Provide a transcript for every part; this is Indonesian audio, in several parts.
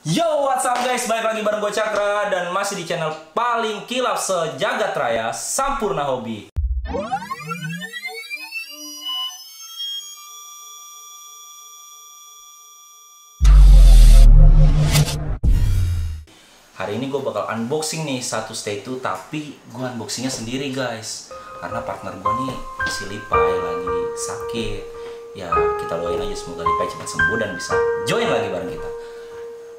Yo, what's up guys? Balik lagi bareng gue Cakra dan masih di channel paling kilap sejagat raya, Sampurna Hobi. Hari ini gue bakal unboxing nih satu stay 2, tapi gue unboxingnya sendiri guys. Karena partner gue nih si Lipai lagi sakit. Ya kita doain aja semoga Lipai cepat sembuh dan bisa join lagi bareng kita.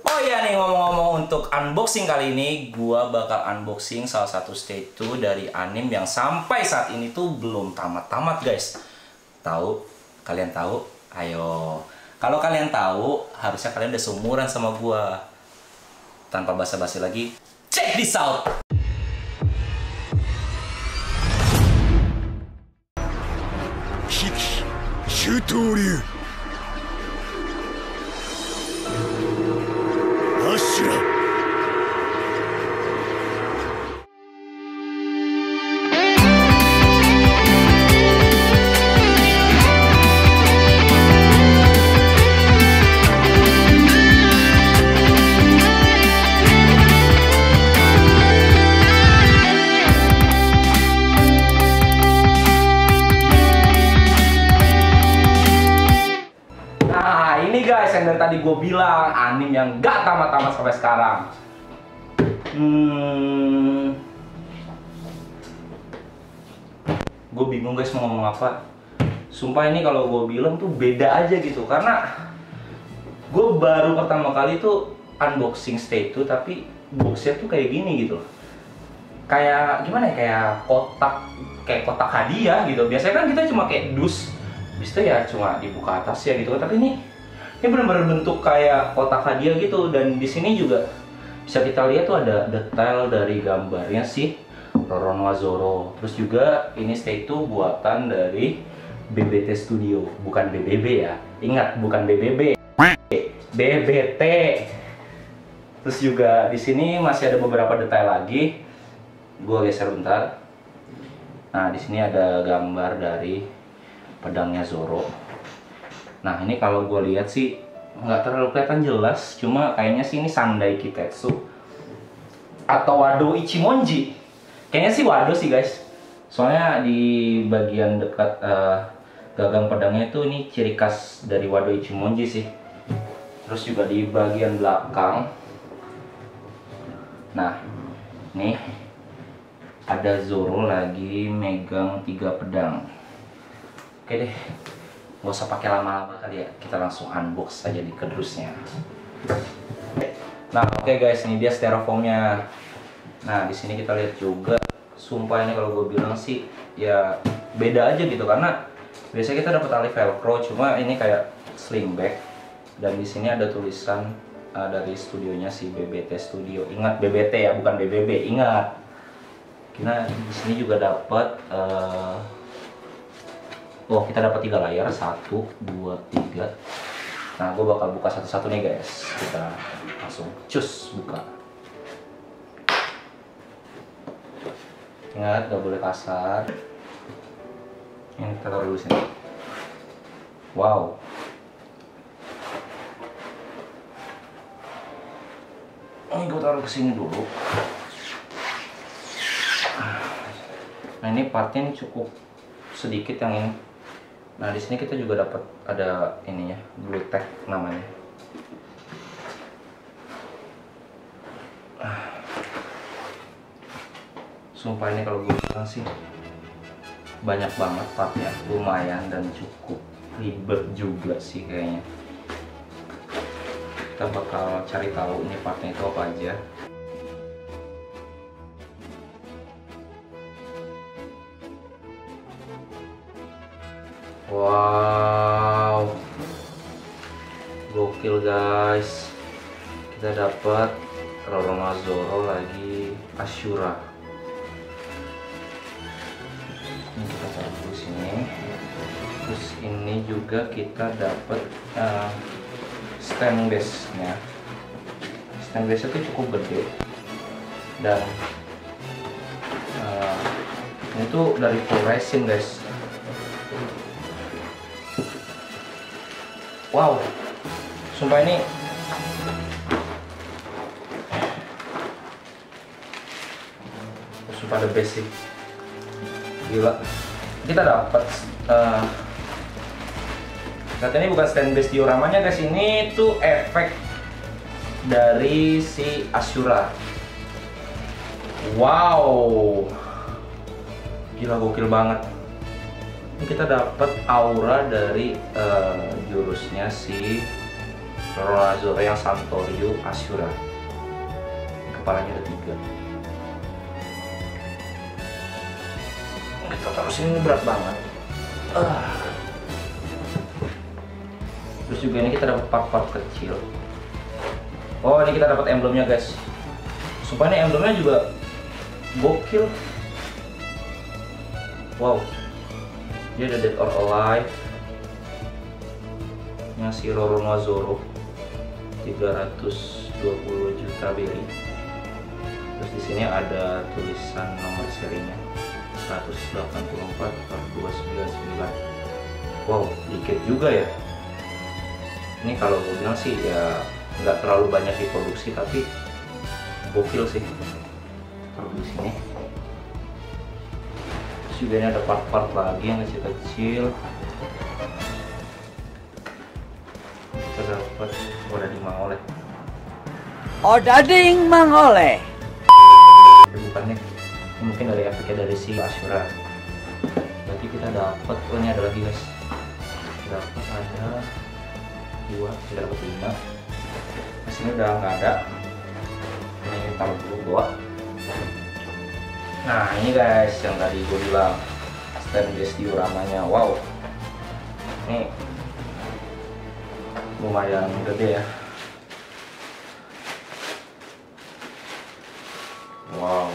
Oh iya nih, ngomong-ngomong, untuk unboxing kali ini gua bakal unboxing salah satu stay 2 dari anime yang sampai saat ini tuh belum tamat-tamat guys. Tahu? Kalian tahu? Ayo. Kalau kalian tahu, harusnya kalian udah seumuran sama gua. Tanpa basa-basi lagi, check this out. Hiki Shutoryu Ashura. Nah ini guys yang dari tadi gue bilang, anime yang gak tamat-tamat sampai sekarang. Gue bingung guys mau ngomong apa. Sumpah ini kalau gue bilang tuh beda aja gitu, karena gue baru pertama kali tuh unboxing stay 2 tapi boxnya tuh kayak gini gitu. Kayak gimana ya, kayak kotak hadiah gitu. Biasanya kan kita cuma kayak dus, habis itu ya cuma dibuka atasnya gitu. Tapi ini benar-benar bentuk kayak kotak hadiah gitu. Dan di sini juga bisa kita lihat tuh ada detail dari gambarnya sih Roronoa Zoro. Terus juga ini stay 2 buatan dari BBT Studio, bukan BBB ya. Ingat, bukan BBB, BBT. Terus juga di sini masih ada beberapa detail lagi. Gua geser bentar. Nah, di sini ada gambar dari pedangnya Zoro. Nah, ini kalau gue lihat sih nggak terlalu kelihatan jelas, cuma kayaknya sih ini Sandai Kitetsu atau Wado Ichimonji. Kayaknya sih Wado sih guys. Soalnya di bagian dekat gagang pedangnya itu ini ciri khas dari Wado Ichimonji sih. Terus juga di bagian belakang. Nah, nih ada Zoro lagi megang 3 pedang. Oke deh, nggak usah pakai lama-lama kali ya, kita langsung unbox saja di kedrusnya. Nah, oke guys, ini dia styrofoamnya. Nah, di sini kita lihat juga, sumpah ini kalau gue bilang sih ya beda aja gitu, karena biasanya kita dapat tali velcro, cuma ini kayak sling bag. Dan di sini ada tulisan dari studionya si BBT Studio. Ingat BBT ya, bukan BBB, ingat. Nah, di sini juga dapat kita dapat 3 layar, 1, 2, 3. Nah, gue bakal buka satu-satu nih guys. Kita langsung cus buka. Ingat, gak boleh kasar. Ini kita taruh dulu sini. Wow. Ini gue taruh ke sini dulu. Nah, ini partnya cukup sedikit yang ini. Nah, di sini kita juga dapat ada ini ya, glue tag namanya. Sumpah ini kalau gue bilang sih banyak banget partnya, lumayan dan cukup ribet juga sih kayaknya. Kita bakal cari tahu ini partnya itu apa aja. Wow, gokil guys. Kita dapat Roronoa Zoro lagi Ashura. Ini kita taruh di sini. Terus ini juga kita dapat stainlessnya. Stainlessnya itu cukup gede. Dan ini tuh dari full resin guys. Wow, sumpah ini sumpah the best sih, gila. Kita dapat ternyata ini bukan stand base dioramanya guys, ini tuh efek dari si Ashura. Wow, gila gokil banget. Ini kita dapat aura dari jurusnya si Roronoa yang Santoryu Ashura. Kepalanya ada 3. Kita tarusin, ini berat banget. Terus juga ini kita dapat part-part kecil. Oh, ini kita dapat emblemnya guys. Sumpah ini emblemnya juga gokil. Wow, dia ada Dead or Alive nya si Roronoa Zoro 320 juta berry. Terus di sini ada tulisan nomor serinya 184/299. Wow, dikit juga ya. Ini kalau gue bilang sih ya nggak terlalu banyak diproduksi, tapi gokil sih produksinya. Terus juga ini ada part-part lagi yang kecil-kecil. Kita dapat udah dimangoleh. Odading mangoleh. Bukannya mungkin dari efeknya dari si Ashura. Berarti kita dapat, oh ini ada lagi guys. Kita dapat ada 2, kita dapat 5. Di sini udah nggak ada. Ini taruh dulu bawah. Nah ini guys yang tadi gue bilang stand base dioramanya. Wow, ini lumayan gede ya. Wow,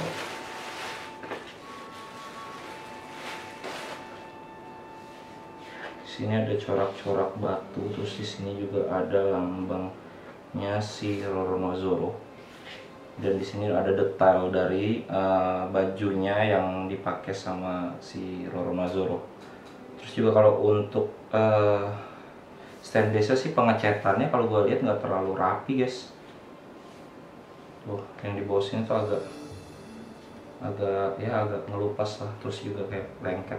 sini ada corak-corak batu, terus di sini juga ada lambangnya si Roronoa Zoro. Dan di sini ada detail dari bajunya yang dipakai sama si Roronoa Zoro. Terus juga kalau untuk stand base sih pengecatannya kalau gue lihat nggak terlalu rapi guys. Tuh yang di bawah sini tuh agak ngelupas lah, terus juga kayak lengket.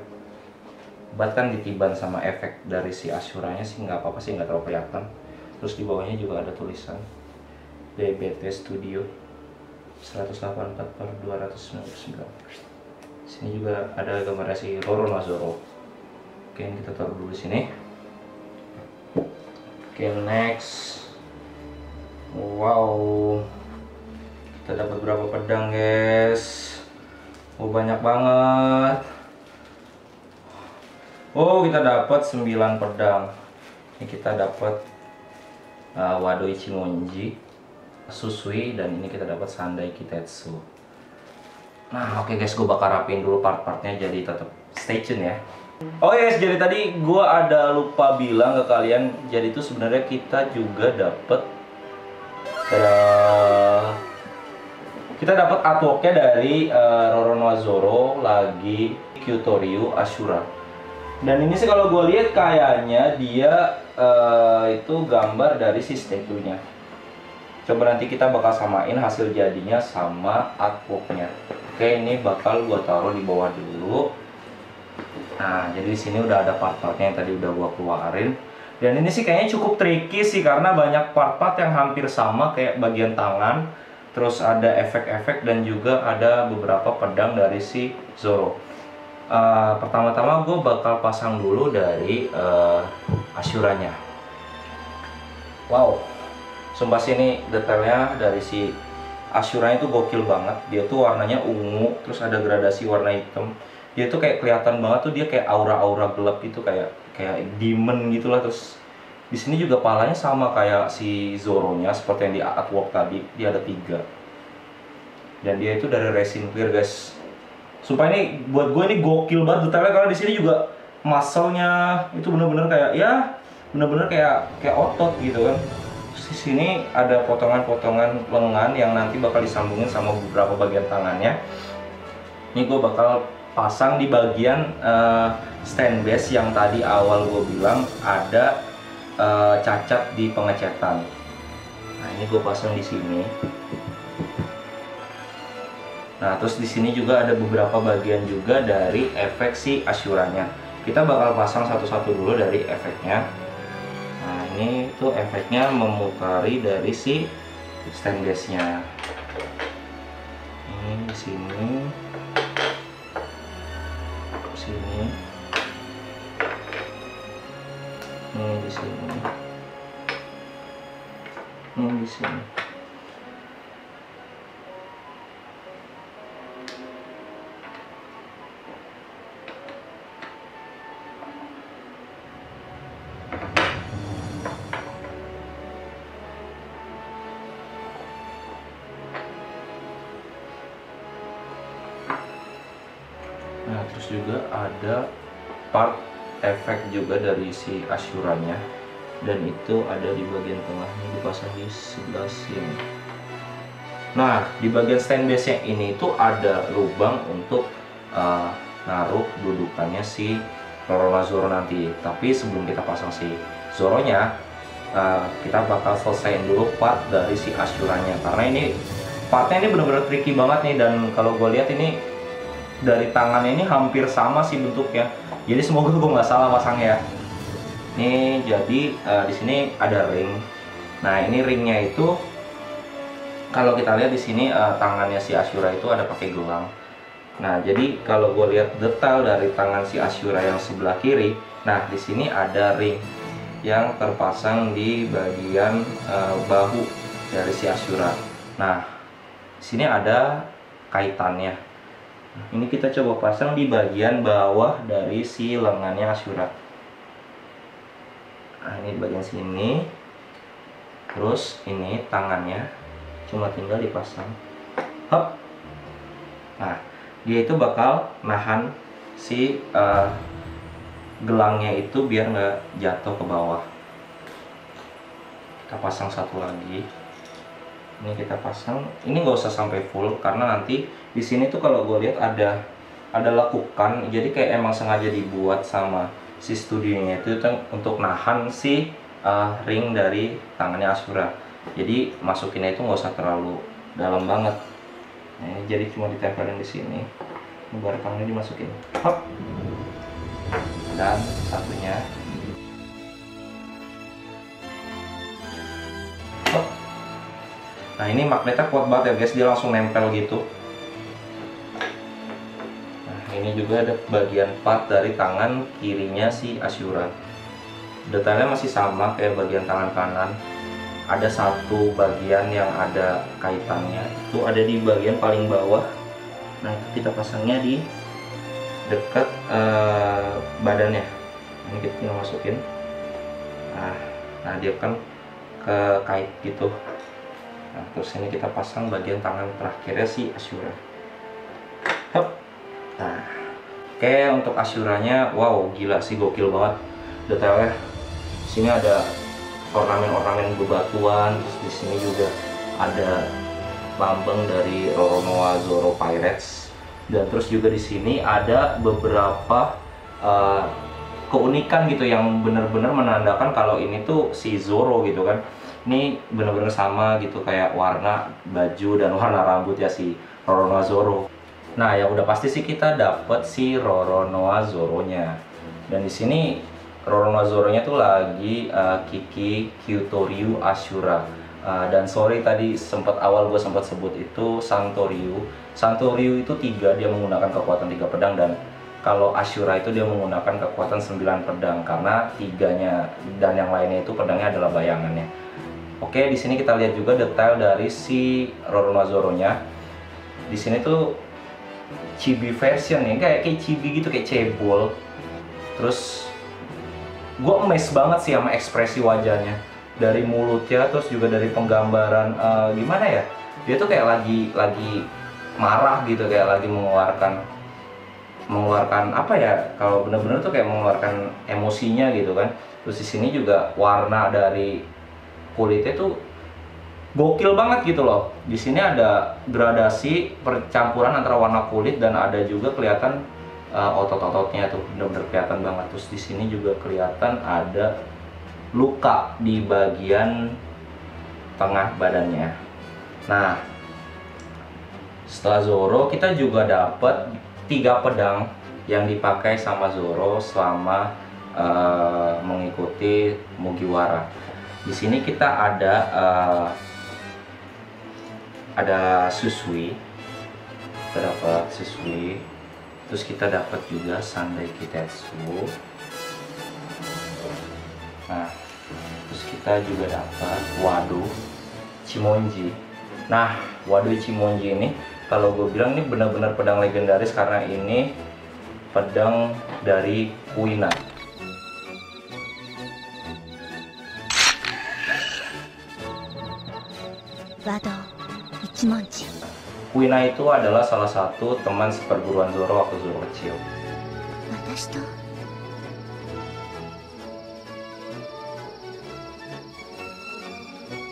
Bahkan ditiban sama efek dari si Ashuranya sih nggak apa-apa sih, nggak terlalu kelihatan. Terus di bawahnya juga ada tulisan DBT Studio 184/299. Sini juga ada gambar si Roronoa Zoro. Oke, ini kita taruh dulu di sini. Oke, next. Wow, kita dapat berapa pedang guys? Oh, banyak banget. Oh, kita dapat 9 pedang. Ini kita dapat Wado Ichimonji, Susui, dan ini kita dapat Sandai Kitetsu. Nah, oke guys, gue bakal rapiin dulu part-partnya, jadi tetap stay tune ya. Oh guys, jadi tadi gue ada lupa bilang ke kalian, jadi itu sebenarnya kita juga dapat artworknya dari Roronoa Zoro lagi Kyutoryu Ashura. Dan ini sih kalau gue lihat kayaknya dia itu gambar dari si statue-nya. Coba nanti kita bakal samain hasil jadinya sama artworknya. Oke, ini bakal gue taruh di bawah dulu. Nah, jadi di sini udah ada part-partnya yang tadi udah gue keluarin. Dan ini sih kayaknya cukup tricky sih karena banyak part-part yang hampir sama kayak bagian tangan. Terus ada efek-efek dan juga ada beberapa pedang dari si Zoro. Pertama-tama gue bakal pasang dulu dari Ashuranya. Wow, sumpah sih ini detailnya dari si Ashuranya itu gokil banget. Dia tuh warnanya ungu, terus ada gradasi warna hitam. Dia tuh kayak kelihatan banget tuh, dia kayak aura-aura gelap gitu, kayak demon gitulah. Terus di sini juga palanya sama kayak si Zoro-nya seperti yang di artwork tadi, dia ada 3. Dan dia itu dari resin clear guys. Sumpah ini buat gue ini gokil banget detailnya, karena di sini juga muscle-nya itu bener-bener kayak bener-bener kayak otot gitu kan. Terus di sini ada potongan-potongan lengan yang nanti bakal disambungin sama beberapa bagian tangannya. Ini gue bakal pasang di bagian stand base yang tadi awal gue bilang ada cacat di pengecetan. Nah, ini gue pasang di sini. Nah, terus di sini juga ada beberapa bagian juga dari efek si Ashura-nya. Kita bakal pasang satu-satu dulu dari efeknya. Nah, ini tuh efeknya memutari dari si stainless-nya. Ini di sini. Sini. Ini di sini. Ini di sini. Nah, terus juga ada part efek juga dari si Ashura-nya, dan itu ada di bagian tengahnya, dipasang di sebelah sini. Nah, di bagian stainless-nya ini itu ada lubang untuk naruh dudukannya si Roronoa Zoro nanti. Tapi sebelum kita pasang si Zoronya, kita bakal selesaiin dulu part dari si Ashura-nya, karena ini partnya ini bener-bener tricky banget nih. Dan kalau gue lihat ini dari tangannya ini hampir sama sih bentuknya, jadi semoga gue nggak salah pasangnya. Ini jadi di sini ada ring. Nah, ini ringnya itu kalau kita lihat di sini tangannya si Ashura itu ada pakai gelang. Nah, jadi kalau gue lihat detail dari tangan si Ashura yang sebelah kiri, nah di sini ada ring yang terpasang di bagian bahu dari si Ashura. Nah, di sini ada kaitannya. Ini kita coba pasang di bagian bawah dari si lengannya Ashura. Nah, ini di bagian sini. Terus ini tangannya cuma tinggal dipasang. Hop. Nah, dia itu bakal nahan si gelangnya itu biar nggak jatuh ke bawah. Kita pasang satu lagi. Ini kita pasang. Ini nggak usah sampai full, karena nanti di sini tuh kalau gue lihat ada lekukan. Jadi kayak emang sengaja dibuat sama si studionya itu untuk nahan si ring dari tangannya Ashura. Jadi masukinnya itu nggak usah terlalu dalam banget. Nah, ini jadi cuma ditempelin di sini. Ini barangnya dimasukin. Hop. Dan satunya. Hop. Nah, ini magnetnya kuat banget ya guys, dia langsung nempel gitu. Nah, ini juga ada bagian part dari tangan kirinya si Ashura. Detailnya masih sama kayak bagian tangan kanan. Ada satu bagian yang ada kaitannya, itu ada di bagian paling bawah. Nah, itu kita pasangnya di dekat badannya. Ini kita tinggal masukin. Nah, dia kan ke kait gitu. Nah, terus ini kita pasang bagian tangan terakhirnya si Ashura. Hop. Nah, oke, untuk Ashuranya, wow, gila sih, gokil banget detailnya. Sini ada ornamen-ornamen bebatuan, terus di sini juga ada lambang dari Roronoa Zoro Pirates, dan terus juga di sini ada beberapa keunikan gitu yang benar-benar menandakan kalau ini tuh si Zoro gitu kan. Ini bener-bener sama gitu kayak warna baju dan warna rambut ya si Roronoa Zoro. Nah, yang udah pasti sih kita dapet si Roronoa Zoronya. Dan di sini Roronoa Zoronya tuh lagi Kiki Kyutoryu Ashura. Dan sorry tadi awal gue sempat sebut itu Santoryu. Santoryu itu 3, dia menggunakan kekuatan 3 pedang, dan kalau Ashura itu dia menggunakan kekuatan 9 pedang, karena 3-nya dan yang lainnya itu pedangnya adalah bayangannya. Oke, di sini kita lihat juga detail dari si Roronoa Zoronya. Di sini tuh chibi version ya, kayak chibi gitu, kayak cebol. Terus gue amazed banget sih sama ekspresi wajahnya, dari mulutnya, terus juga dari penggambaran gimana ya, dia tuh kayak lagi marah gitu, kayak lagi mengeluarkan apa ya, kalau bener-bener tuh kayak mengeluarkan emosinya gitu kan. Terus di sini juga warna dari kulitnya tuh gokil banget gitu loh. Di sini ada gradasi percampuran antara warna kulit dan ada juga kelihatan otot-ototnya tuh bener-bener kelihatan banget. Terus di sini juga kelihatan ada luka di bagian tengah badannya. Nah, Setelah Zoro, kita juga dapat 3 pedang yang dipakai sama Zoro selama mengikuti Mugiwara. Di sini kita ada Susui, kita dapat Susui, terus kita dapat juga Sandai Kitetsu. Nah, terus kita juga dapat Wado Ichimonji. Nah, Wado Ichimonji ini kalau gue bilang ini benar-benar pedang legendaris karena ini pedang dari Kuina. Wado Ichimonji. Kuina itu adalah salah satu teman seperguruan Zoro waktu Zoro kecil. Watashi to?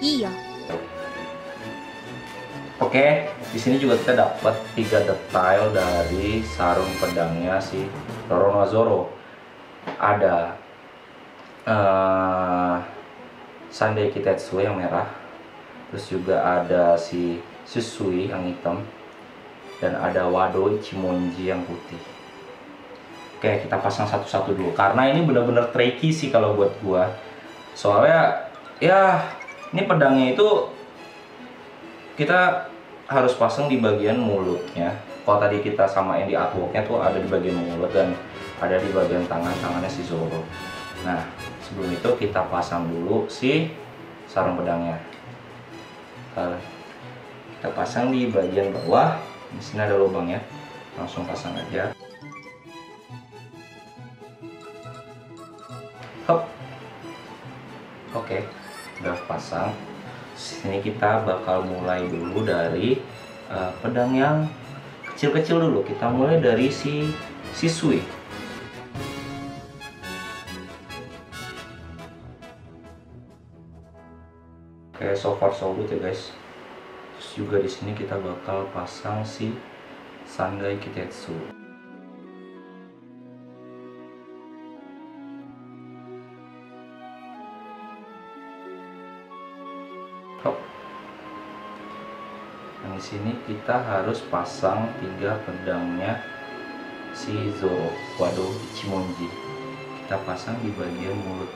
Iya. Oke, di sini juga kita dapat 3 detail dari sarung pedangnya si Roronoa-Zoro. Ada Sandai Kitetsu yang merah, terus juga ada si Susui yang hitam, dan ada Wado Ichimonji yang putih. Oke, kita pasang satu-satu dulu karena ini benar-benar tricky sih kalau buat gua. Soalnya ya ini pedangnya itu kita harus pasang di bagian mulutnya. Kalau tadi kita samain di artworknya tuh ada di bagian mulut dan ada di bagian tangannya si Zoro. Nah, sebelum itu kita pasang dulu si sarung pedangnya. Kita pasang di bagian bawah. Di sini ada lubangnya, langsung pasang aja. Hop. Oke, udah pasang. Sini kita bakal mulai dulu dari pedang yang kecil-kecil dulu. Kita mulai dari si Shisui. Oke, so far so good ya guys. Terus juga di sini kita bakal pasang si Sandai Kitetsu. Hop. Nah, di sini kita harus pasang 3 pedangnya si Zoro, Wado Ichimonji. Kita pasang di bagian mulut.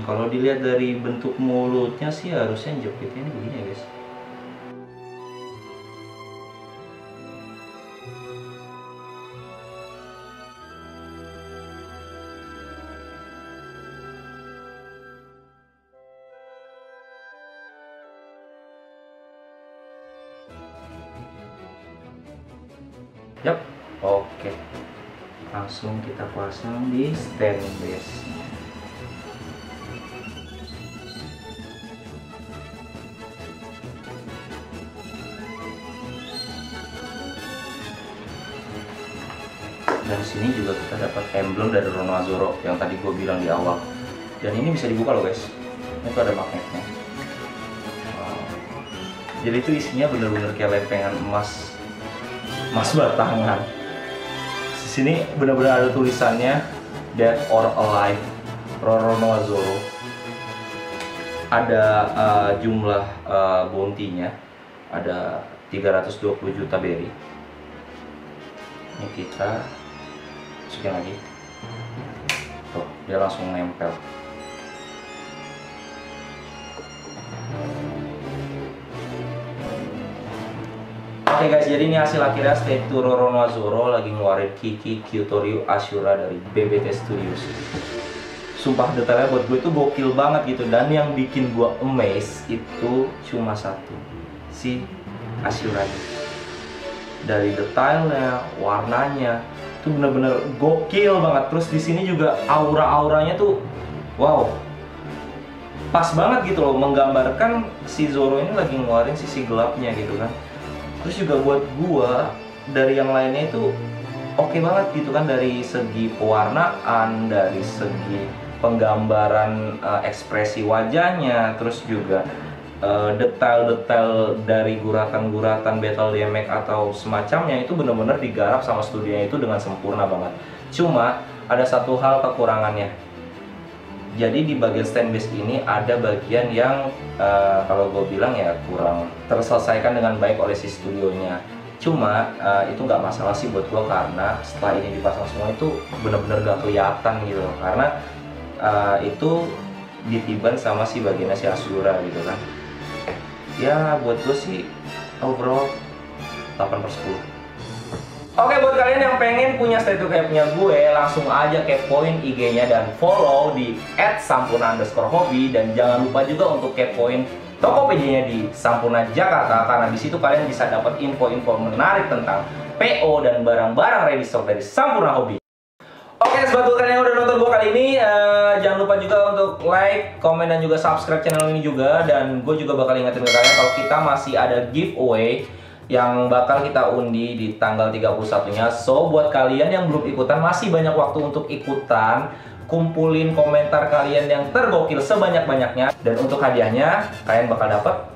Kalau dilihat dari bentuk mulutnya sih harusnya jepitnya ini begini ya guys. Yap, oke. Langsung kita pasang di stand base-nya. Dan di sini juga kita dapat emblem dari Roronoa-Zoro yang tadi gue bilang di awal. Dan ini bisa dibuka loh guys. Ini tuh ada magnetnya. Wow. Jadi itu isinya bener-bener kayak lempengan emas batangan. Di sini benar-benar ada tulisannya Dead or Alive Roronoa-Zoro. Ada jumlah bounty-nya, ada 320 juta berry. Ini kita masukin lagi. Tuh, dia langsung nempel. Oke guys, jadi ini hasil akhirnya statue Roronoa-Zoro lagi ngeluarin Kiki Kyutoryu Ashura dari BBT Studios. Sumpah detailnya buat gue itu gokil banget gitu. Dan yang bikin gue amazed itu cuma satu, si Ashura. Dari detailnya, warnanya itu bener-bener gokil banget. Terus di sini juga aura-auranya tuh wow, pas banget gitu loh, menggambarkan si Zoro ini lagi ngeluarin sisi gelapnya gitu kan. Terus juga buat gua dari yang lainnya itu oke banget gitu kan, dari segi pewarnaan, dari segi penggambaran ekspresi wajahnya, terus juga detail-detail dari guratan-guratan battle damage atau semacamnya itu benar-benar digarap sama studionya itu dengan sempurna banget. Cuma ada satu hal kekurangannya. Jadi di bagian stand base ini ada bagian yang kalau gue bilang ya kurang terselesaikan dengan baik oleh si studionya. Cuma itu nggak masalah sih buat gue, karena setelah ini dipasang semua itu bener-bener gak kelihatan gitu. Karena itu ditiban sama si bagiannya si Asura gitu kan. Ya buat gue sih overall 8/10. Oke, buat kalian yang pengen punya statue kayak punya gue, langsung aja kepoin IG-nya dan follow di @sampurna_hobi, dan jangan lupa juga untuk kepoin Tokopedia-nya di Sampurna Jakarta, karena di situ kalian bisa dapat info-info menarik tentang PO dan barang-barang ready stock dari Sampurna Hobi. Oke, buat kalian yang udah nonton gue kali ini, jangan lupa juga untuk like, komen, dan juga subscribe channel ini juga. Dan gue juga bakal ingetin ke kalian kalau kita masih ada giveaway yang bakal kita undi di tanggal 31-nya. So, buat kalian yang belum ikutan, masih banyak waktu untuk ikutan. Kumpulin komentar kalian yang tergokil sebanyak-banyaknya. Dan untuk hadiahnya, kalian bakal dapat.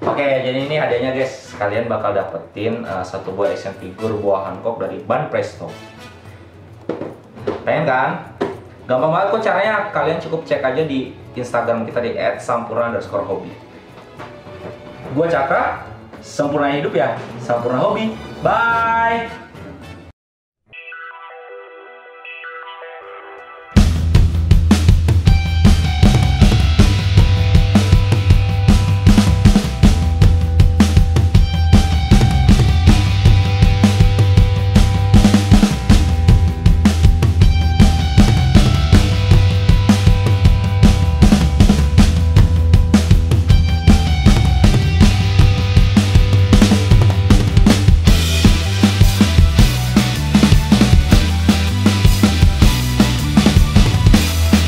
Oke, jadi ini hadiahnya guys. Kalian bakal dapetin satu buah action figure buah Hancock dari Ban Presto. Pengen kan? Gampang banget kok caranya. Kalian cukup cek aja di Instagram kita di @sampurna_hobi. Gua Cakra, sempurna hidup ya, Sampurna Hobi. Bye!